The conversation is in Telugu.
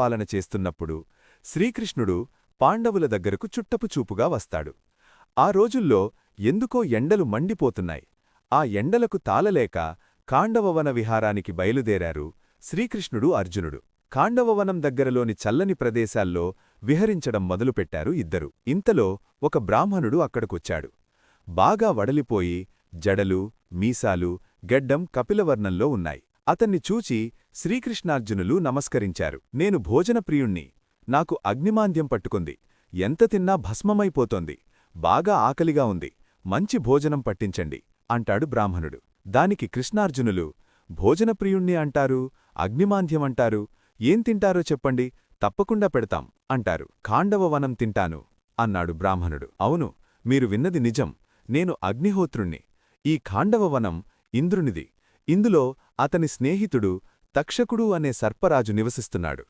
పరిపాలన చేస్తున్నప్పుడు శ్రీకృష్ణుడు పాండవుల దగ్గరకు చుట్టపుచూపుగా వస్తాడు. ఆ రోజుల్లో ఎందుకో ఎండలు మండిపోతున్నాయి. ఆ ఎండలకు తాళలేక ఖాండవవన విహారానికి బయలుదేరారు శ్రీకృష్ణుడు అర్జునుడు. ఖాండవవనం దగ్గరలోని చల్లని ప్రదేశాల్లో విహరించడం మొదలుపెట్టారు ఇద్దరు. ఇంతలో ఒక బ్రాహ్మణుడు అక్కడికొచ్చాడు. బాగా వడలిపోయి జడలు, మీసాలు, గెడ్డం కపిలవర్ణంలో ఉన్నాయి. అతన్ని చూచి శ్రీకృష్ణార్జునులు నమస్కరించారు. నేను భోజనప్రియుణ్ణి. నాకు అగ్నిమాంద్యం పట్టుకుంది. ఎంత తిన్నా భస్మమైపోతోంది. బాగా ఆకలిగా ఉంది. మంచి భోజనం పట్టించండి అంటాడు బ్రాహ్మణుడు. దానికి కృష్ణార్జునులు, భోజనప్రియుణ్ణి అంటారు, అగ్నిమాంద్యమంటారు, ఏం తింటారో చెప్పండి, తప్పకుండా పెడతాం అంటారు. ఖాండవవనం తింటాను అన్నాడు బ్రాహ్మణుడు. అవును, మీరు విన్నది నిజం. నేను అగ్నిహోత్రుణ్ణి. ఈ ఖాండవవనం ఇంద్రునిది. ఇందులో అతని స్నేహితుడు తక్షకుడు అనే సర్పరాజు నివసిస్తున్నాడు.